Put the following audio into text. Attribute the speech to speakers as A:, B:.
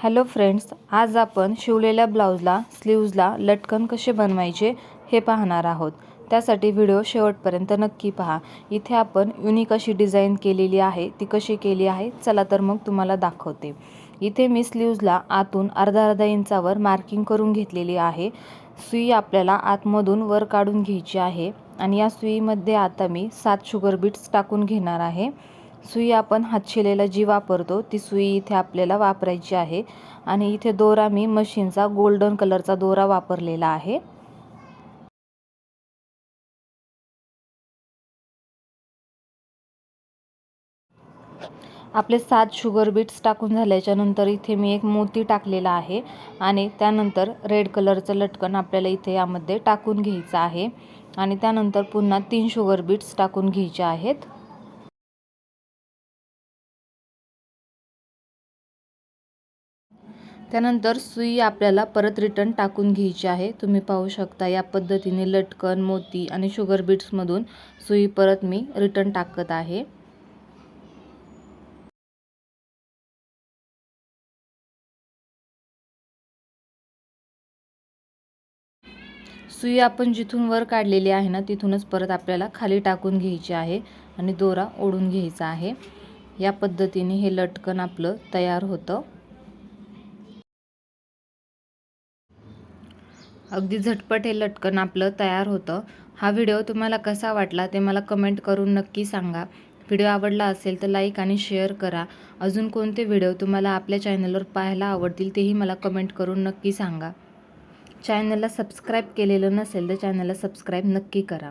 A: Hello friends, आज आपण शिवलेल्या ब्लाऊजला स्लीव्जला लटकन कसे बनवायचे हे पाहणार आहोत। त्यासाठी व्हिडिओ शेवटपर्यंत नक्की पहा। इथे आपण युनिक अशी डिझाइन केलेली आहे, ती कशी केली आहे चला तर मग तुम्हाला दाखवते। इथे मी स्लीव्जला आतून अर्धा इंचावर मार्किंग करून घेतलेली आहे। सुई आपल्याला आतमधून वर काढून घ्यायची आहे आणि या सुईमध्ये आता मी 7 शुगर बीट्स टाकून घेणार आहे। सुई आपण हातशिलेला जी वापरतो ती सुई इथे आपल्याला वापरायची आहे आणि इथे दोरा मी मशीनचा गोल्डन कलरचा दोरा वापरलेला आहे। आपले 7 शुगर बीट्स टाकून झाल्याच्या नंतर इथे मी एक मोती टाकलेला आहे आणि त्यानंतर रेड कलरचं लटकन आपल्याला इथे यामध्ये टाकून घ्यायचं आहे आणि त्यानंतर पुन्हा 3 शुगर बीट्स टाकून घ्यायचे आहेत। त्यानंतर सुई आपल्याला परत रिटर्न टाकून घ्यायची आहे। तुम्ही पाहू शकता या पद्धतीने लटकन, मोती आणि शुगर बीट्स मधून सुई परत मी रिटर्न टाकत आहे। सुई आपण जिथून वर काढलेली आहे ना तिथूनच परत आपल्याला खाली टाकून घ्यायची आहे आणि दोरा ओढून घ्यायचा आहे। या पद्धतीने हे लटकन आपलं तयार होतं। अगदी झटपट हे लटकन आपलं तयार होतं। हा व्हिडिओ तुम्हाला कसा वाटला ते मला कमेंट करून नक्की सांगा। व्हिडिओ आवडला असेल तर लाईक आणि शेअर करा। अजून कोणते व्हिडिओ तुम्हाला आपल्या चॅनलवर पाहायला आवडतील तेही मला कमेंट करून नक्की सांगा। चॅनलला सबस्क्राईब केलेलं नसेल तर चॅनलला सबस्क्राईब नक्की करा।